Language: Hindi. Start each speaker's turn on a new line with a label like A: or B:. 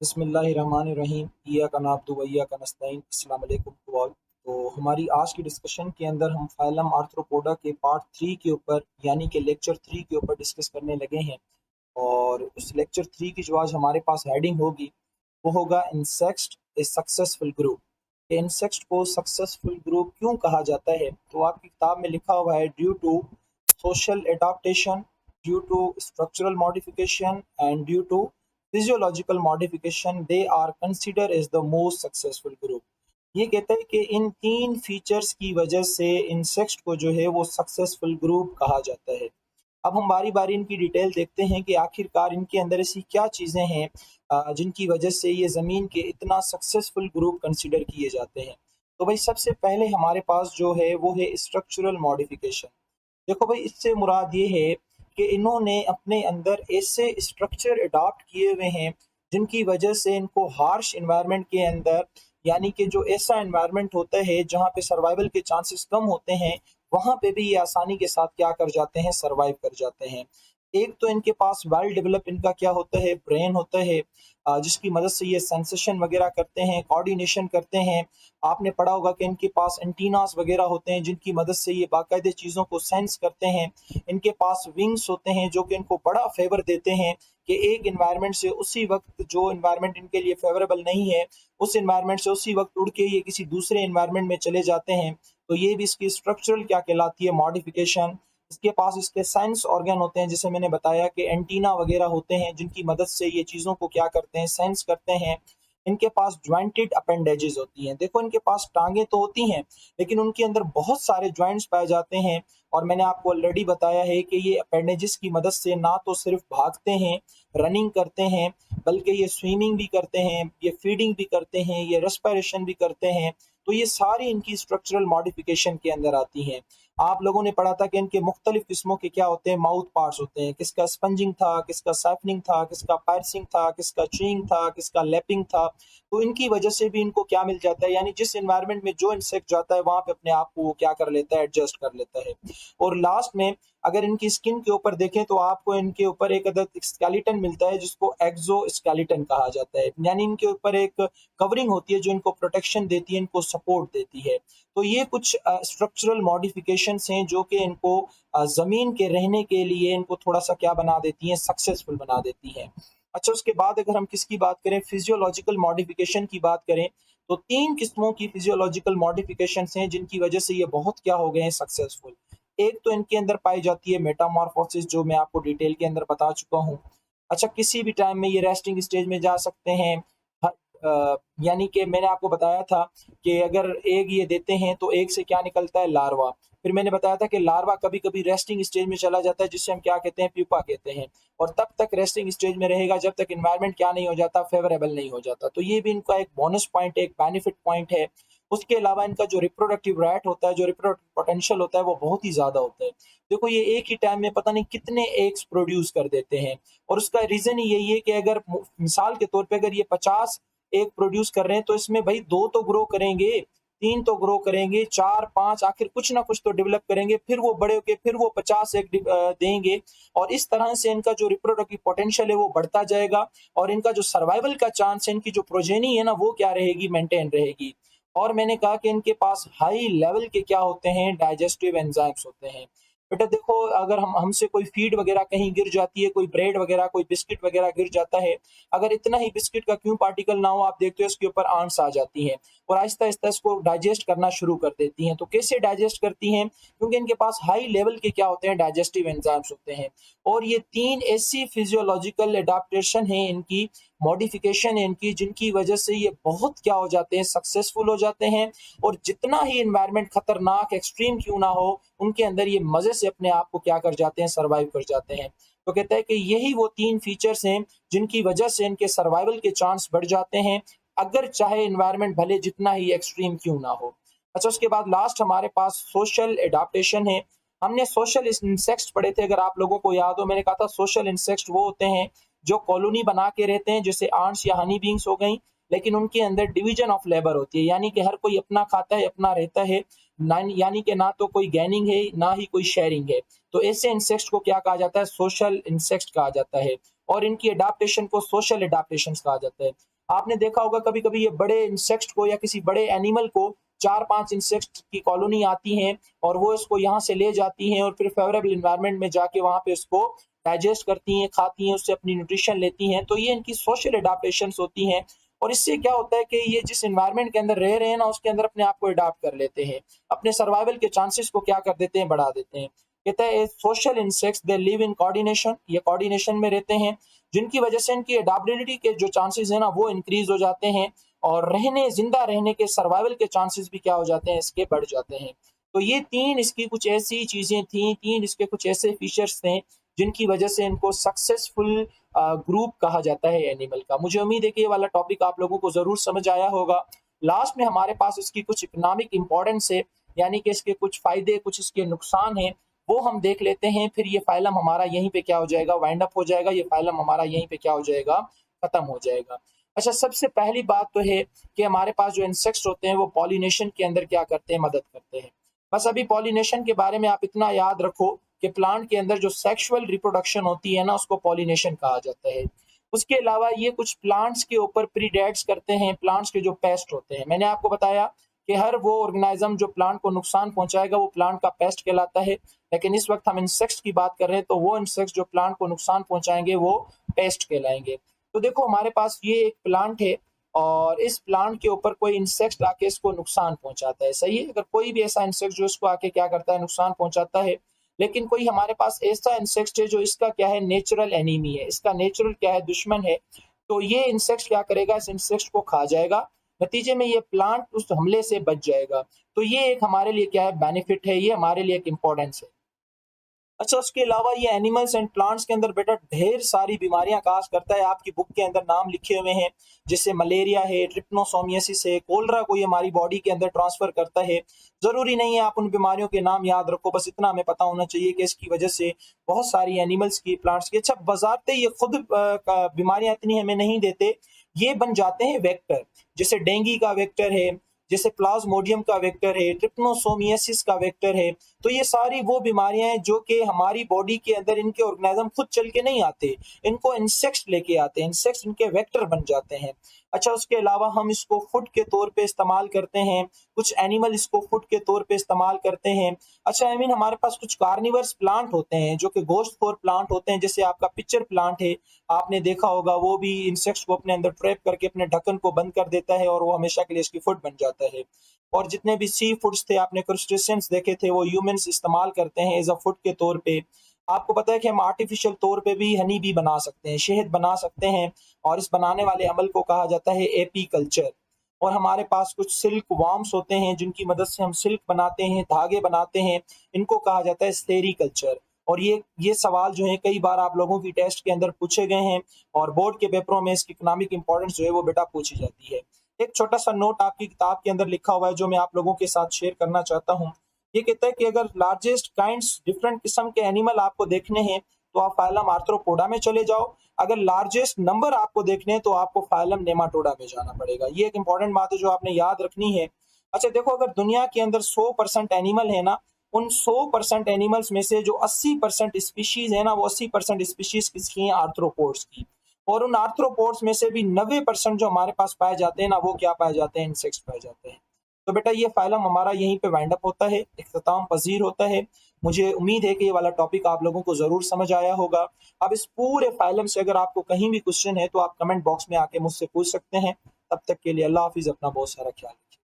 A: बिस्मिल्लाहिर्रहमानिर्रहीम इय्याका नअब्दु व इय्याका नस्तईन। अस्सलाम वालेकुम टू ऑल। तो हमारी आज की डिस्कशन के अंदर हम फाइलम आर्थ्रोपोडा के पार्ट 3 के ऊपर यानी कि लेक्चर 3 के ऊपर डिस्कस करने लगे हैं। और उस लेक्चर 3 की जो आज हमारे पास हेडिंग होगी वो होगा इंसेक्ट ए सक्सेसफुल ग्रुप। इंसेक्ट को सक्सेसफुल ग्रुप क्यों कहा जाता है? तो आपकी किताब में लिखा हुआ है due to social adaptation, due to structural modification and due to physiological modification they are considered as the most successful group। ये कहता है कि इन तीन फीचर्स की वजह से इंसेक्ट को जो है वो सक्सेसफुल ग्रुप कहा जाता है। अब हम बारी बारी इनकी डिटेल देखते हैं कि आखिरकार इनके अंदर ऐसी क्या चीज़ें हैं जिनकी वजह से ये ज़मीन के इतना सक्सेसफुल ग्रुप कंसिडर किए जाते हैं। तो भाई सबसे पहले हमारे पास जो है वो है स्ट्रक्चरल मॉडिफिकेशन। देखो भाई इससे मुराद ये है कि इन्होंने अपने अंदर ऐसे स्ट्रक्चर अडॉप्ट किए हुए हैं जिनकी वजह से इनको हार्श इन्वायरमेंट के अंदर यानी कि जो ऐसा इन्वायरमेंट होता है जहाँ पे सर्वाइवल के चांसेस कम होते हैं वहाँ पे भी ये आसानी के साथ क्या कर जाते हैं, सर्वाइव कर जाते हैं। एक तो इनके पास वेल डेवलप इनका क्या होता है, ब्रेन होता है, जिसकी मदद से ये सेंसेशन वगैरह करते हैं, कोऑर्डिनेशन करते हैं। आपने पढ़ा होगा कि इनके पास एंटीनास वगैरह होते हैं जिनकी मदद से ये बाकायदे चीज़ों को सेंस करते हैं। इनके पास विंग्स होते हैं जो कि इनको बड़ा फेवर देते हैं कि एक इन्वायरमेंट से उसी वक्त जो इन्वायरमेंट इनके लिए फेवरेबल नहीं है उस इन्वायरमेंट से उसी वक्त उड़ के ये किसी दूसरे इन्वायरमेंट में चले जाते हैं। तो ये भी इसकी स्ट्रक्चरल क्या कहलाती है, मॉडिफिकेशन। इसके पास इसके सेंस ऑर्गन होते हैं, जैसे मैंने बताया कि एंटीना वगैरह होते हैं जिनकी मदद से ये चीज़ों को क्या करते हैं, सेंस करते हैं। इनके पास ज्वाइंटेड अपेंडेजेस होती हैं। देखो इनके पास टांगे तो होती हैं लेकिन उनके अंदर बहुत सारे ज्वाइंट्स पाए जाते हैं। और मैंने आपको ऑलरेडी बताया है कि ये अपेंडेजेस की मदद से ना तो सिर्फ भागते हैं, रनिंग करते हैं, बल्कि ये स्विमिंग भी करते हैं, ये फीडिंग भी करते हैं, ये रेस्पिरेशन भी करते हैं। तो ये सारी इनकी स्ट्रक्चरल मॉडिफिकेशन के अंदर आती हैं। आप लोगों ने पढ़ा था कि इनके मुख्तलिफ किस्मों के क्या होते हैं, माउथ पार्ट्स होते हैं। किसका स्पंजिंग था, किसका सैफनिंग था, किसका पार्सिंग था, किसका च्यूइंग था, किसका लैपिंग था। तो इनकी वजह से भी इनको क्या मिल जाता है, यानी जिस एनवायरनमेंट में जो इंसेक्ट जाता है वहां पे अपने आप को वो क्या कर लेता है, एडजस्ट कर लेता है। और लास्ट में अगर इनकी स्किन के ऊपर देखें तो आपको इनके ऊपर एक अदद स्केलेटन मिलता है जिसको एक्सो स्केलेटन कहा जाता है, यानी इनके ऊपर एक कवरिंग होती है जो इनको प्रोटेक्शन देती है, इनको सपोर्ट देती है। तो ये कुछ स्ट्रक्चरल मॉडिफिकेशंस हैं जो कि इनको जमीन के रहने के लिए इनको थोड़ा सा क्या बना देती हैं, सक्सेसफुल बना देती हैं। अच्छा, उसके बाद अगर हम किसकी बात करें, फिजियोलॉजिकल मॉडिफिकेशन की बात करें, तो तीन किस्मों की फिजियोलॉजिकल मॉडिफिकेशंस हैं जिनकी वजह से ये बहुत क्या हो गए हैं, सक्सेसफुल। एक तो इनके अंदर पाई जाती है मेटामॉर्फोसिस, जो मैं आपको डिटेल के अंदर बता चुका हूँ। अच्छा, किसी भी टाइम में ये रेस्टिंग स्टेज में जा सकते हैं। यानी कि मैंने आपको बताया था कि अगर एग ये देते हैं तो एग से क्या निकलता है, लार्वा। फिर मैंने बताया था कि लार्वा कभी कभी रेस्टिंग स्टेज में चला जाता है जिससे हम क्या कहते हैं, प्यूपा कहते हैं। और तब तक रेस्टिंग स्टेज में रहेगा जब तक इन्वायरमेंट क्या नहीं हो जाता, फेवरेबल नहीं हो जाता। तो ये भी इनका एक बोनस पॉइंट, एक बेनिफिट पॉइंट है। उसके अलावा इनका जो रिप्रोडक्टिव रेट होता है, जो रिप्रोडक्टिव पोटेंशियल होता है, वो बहुत ही ज्यादा होता है। देखो ये एक ही टाइम में पता नहीं कितने एग्स प्रोड्यूस कर देते हैं। और उसका रीजन ही यही है कि अगर मिसाल के तौर पे अगर ये 50 एग प्रोड्यूस कर रहे हैं तो इसमें भाई 2 तो ग्रो करेंगे, 3 तो ग्रो करेंगे, 4 5 आखिर कुछ ना कुछ तो डेवलप करेंगे, फिर वो बड़े होके फिर वो 50 एग देंगे। और इस तरह से इनका जो रिप्रोडक्टिव पोटेंशियल है वो बढ़ता जाएगा और इनका जो सर्वाइवल का चांस है, इनकी जो प्रोजेनी है ना, वो क्या रहेगी, मेंटेन रहेगी। और मैंने कहा कि इनके पास हाई लेवल के क्या होते हैं, डाइजेस्टिव एंजाइम्स होते हैं। बेटा देखो, अगर हम हमसे कोई फीड वगैरह कहीं गिर जाती है, कोई ब्रेड वगैरह, कोई बिस्किट वगैरह गिर जाता है, अगर इतना ही बिस्किट का क्यों पार्टिकल ना हो, आप देखते हो इसके ऊपर आंट्स आ जाती हैं और आहिस्ता आहिस्ता इसको डाइजेस्ट करना शुरू कर देती हैं। तो कैसे डाइजेस्ट करती हैं? क्योंकि इनके पास हाई लेवल के क्या होते हैं, डाइजेस्टिव एंजाइम्स होते हैं। और ये तीन ऐसी फिजियोलॉजिकल एडाप्टेशन है इनकी, मॉडिफिकेशन है इनकी, जिनकी वजह से ये बहुत क्या हो जाते हैं, सक्सेसफुल हो जाते हैं। और जितना ही इन्वायरमेंट खतरनाक एक्सट्रीम क्यों ना हो, उनके अंदर ये मजे से अपने आप को क्या कर जाते हैं, सर्वाइव कर जाते हैं। तो कहते हैं कि यही वो तीन फीचर्स हैं जिनकी वजह से इनके सर्वाइवल के चांस बढ़ जाते हैं, अगर चाहे इन्वायरमेंट भले जितना ही एक्सट्रीम क्यों ना हो। अच्छा, उसके बाद लास्ट हमारे पास सोशल एडाप्टेशन है। हमने सोशल इंसेक्ट्स पढ़े थे, अगर आप लोगों को याद हो, मैंने कहा था सोशल इंसेक्ट्स वो होते हैं जो कॉलोनी बना के रहते हैं, जैसे आंट्स या हनी बींग्स हो गई, लेकिन उनके अंदर डिवीजन ऑफ लेबर होती है, यानी कि हर कोई अपना खाता है, अपना रहता है। यानी कि ना तो कोई गैनिंग है, ना ही कोई शेयरिंग है। तो ऐसे इंसेक्ट्स को क्या कहा जाता है, सोशल इंसेक्ट्स कहा जाता है। और इनकी अडाप्टेशन को सोशल अडाप्टेशन कहा जाता है। आपने देखा होगा कभी कभी ये बड़े इंसेक्ट को या किसी बड़े एनिमल को 4-5 इंसेक्ट की कॉलोनी आती हैं और वो इसको यहाँ से ले जाती हैं और फिर फेवरेबल इन्वायरमेंट में जाके वहाँ पे उसको डाइजेस्ट करती हैं, खाती हैं, उससे अपनी न्यूट्रिशन लेती हैं। तो ये इनकी सोशल अडाप्टेशन होती हैं और इससे क्या होता है कि ये जिस एनवायरनमेंट के अंदर रह रहे हैं ना उसके अंदर अपने आप को अडॉप्ट कर लेते हैं, अपने सर्वाइवल के चांसेस को क्या कर देते हैं, बढ़ा देते हैं। कहता है social insects they live in coordination, ये कोऑर्डिनेशन में रहते हैं जिनकी वजह से इनकी अडॉप्टेबिलिटी के जो चांसेस है ना वो इंक्रीज हो जाते हैं और जिंदा रहने के सर्वाइवल के चांसेस भी क्या हो जाते हैं, इसके बढ़ जाते हैं। तो ये तीन इसकी कुछ ऐसी चीजें थी, तीन इसके कुछ ऐसे फीचर्स थे जिनकी वजह से इनको सक्सेसफुल ग्रुप कहा जाता है एनिमल का। मुझे उम्मीद है कि ये वाला टॉपिक आप लोगों को जरूर समझ आया होगा। लास्ट में हमारे पास इसकी कुछ इकोनॉमिक इंपॉर्टेंस है, यानी कि इसके कुछ फायदे कुछ इसके नुकसान हैं, वो हम देख लेते हैं। फिर ये फाइलम हमारा यहीं पे क्या हो जाएगा, वाइंड अप हो जाएगा। ये फाइलम हमारा यहीं पे क्या हो जाएगा, खत्म हो जाएगा। अच्छा, सबसे पहली बात तो है कि हमारे पास जो इंसेक्ट्स होते हैं वो पॉलिनेशन के अंदर क्या करते हैं, मदद करते हैं। बस अभी पॉलिनेशन के बारे में आप इतना याद रखो कि प्लांट के अंदर जो सेक्सुअल रिप्रोडक्शन होती है ना उसको पॉलिनेशन कहा जाता है। उसके अलावा ये कुछ प्लांट्स के ऊपर प्रीडेट्स करते हैं, प्लांट्स के जो पेस्ट होते हैं। मैंने आपको बताया कि हर वो ऑर्गेनाइज्म जो प्लांट को नुकसान पहुंचाएगा वो प्लांट का पेस्ट कहलाता है, लेकिन इस वक्त हम इंसेक्ट्स की बात कर रहे हैं तो वो इंसेक्ट्स जो प्लांट को नुकसान पहुंचाएंगे वो पेस्ट कहलाएंगे। तो देखो हमारे पास ये एक प्लांट है और इस प्लांट के ऊपर कोई इंसेक्ट आके इसको नुकसान पहुंचाता है, सही है। अगर कोई भी ऐसा इंसेक्ट जो इसको आके क्या करता है, नुकसान पहुंचाता है, लेकिन कोई हमारे पास ऐसा इंसेक्ट है जो इसका क्या है, नेचुरल एनिमी है, इसका नेचुरल क्या है, दुश्मन है, तो ये इंसेक्ट क्या करेगा, इस इंसेक्ट को खा जाएगा। नतीजे में ये प्लांट उस हमले से बच जाएगा। तो ये एक हमारे लिए क्या है, बेनिफिट है, ये हमारे लिए एक इंपॉर्टेंस है। अच्छा, उसके अलावा ये एनिमल्स एंड प्लांट्स के अंदर बेटा ढेर सारी बीमारियां काज करता है। आपकी बुक के अंदर नाम लिखे हुए हैं, जैसे मलेरिया है, ट्रिप्नोसोमियासिस है, कोलरा को ये हमारी बॉडी के अंदर ट्रांसफर करता है। जरूरी नहीं है आप उन बीमारियों के नाम याद रखो, बस इतना हमें पता होना चाहिए कि इसकी वजह से बहुत सारी एनिमल्स की, प्लांट्स की, अच्छा बजाते ये खुद बीमारियां इतनी हमें नहीं देते, ये बन जाते हैं वेक्टर। जैसे डेंगू का वेक्टर है, जैसे प्लाज्मोडियम का वेक्टर है, ट्रिप्नोसोमियासिस का वेक्टर है। तो ये सारी वो बीमारियां हैं जो कि हमारी बॉडी के अंदर इनके ऑर्गेनिज्म खुद चल के नहीं आते, इनको इंसेक्ट्स लेके आते हैं, इंसेक्ट्स इनके वेक्टर बन जाते हैं। अच्छा, उसके अलावा हम इसको फूड के तौर पे इस्तेमाल करते हैं, कुछ एनिमल इसको फूड के तौर पे इस्तेमाल करते हैं। अच्छा, आई मीन हमारे पास कुछ कार्निवर्स प्लांट होते हैं जो कि गोश्तखोर प्लांट होते हैं, जैसे आपका पिक्चर प्लांट है, आपने देखा होगा, वो भी इंसेक्ट्स को अपने अंदर ट्रैप करके अपने ढक्कन को बंद कर देता है और वो हमेशा के लिए इसकी फूड बन जाता है। और जितने भी सी फूड्स थे, आपने क्रस्टेशियंस देखे थे, वो ह्यूमंस इस्तेमाल करते हैं एज अ फूड के तौर पे। आपको पता है कि हम आर्टिफिशियल तौर पे भी हनी भी बना सकते हैं, शहद बना सकते हैं, और इस बनाने वाले अमल को कहा जाता है एपी कल्चर। और हमारे पास कुछ सिल्क वार्म्स होते हैं जिनकी मदद से हम सिल्क बनाते हैं, धागे बनाते हैं, इनको कहा जाता है सेरीकल्चर। और ये सवाल जो है कई बार आप लोगों की टेस्ट के अंदर पूछे गए हैं और बोर्ड के पेपरों में इसकी इकोनॉमिक इंपॉर्टेंस जो है वो बेटा पूछी जाती है। एक छोटा सा नोट आपकी किताब के अंदर लिखा हुआ है जो मैं आप लोगों के साथ शेयर करना चाहता हूँ। ये कहता है कि अगर लार्जेस्ट काइंड्स, डिफरेंट किस्म के एनिमल आपको देखने हैं तो आप फाइलम आर्थ्रोपोडा में चले जाओ। अगर लार्जेस्ट नंबर आपको देखने हैं तो आपको फाइलम नेमाटोडा में जाना पड़ेगा। ये एक इंपॉर्टेंट बात है जो आपने याद रखनी है। अच्छा देखो, अगर दुनिया के अंदर 100% एनिमल है ना, उन 100% एनिमल्स में से जो 80% स्पीशीज है ना, वो 80% स्पीशीज किसकी हैं, आर्थ्रोपोड्स की। और उन आर्थ्रोपोड्स में से भी 90% जो हमारे पास पाए जाते हैं ना, वो क्या पाए जाते हैं, इंसेक्ट्स पाए जाते हैं। तो बेटा ये फाइलम हमारा यहीं पे वाइंड अप होता है, इख्तिताम पजीर होता है। मुझे उम्मीद है कि ये वाला टॉपिक आप लोगों को जरूर समझ आया होगा। अब इस पूरे फाइलम से अगर आपको कहीं भी क्वेश्चन है तो आप कमेंट बॉक्स में आके मुझसे पूछ सकते हैं। तब तक के लिए अल्लाह हाफिज, अपना बहुत सारा ख्याल रखिए।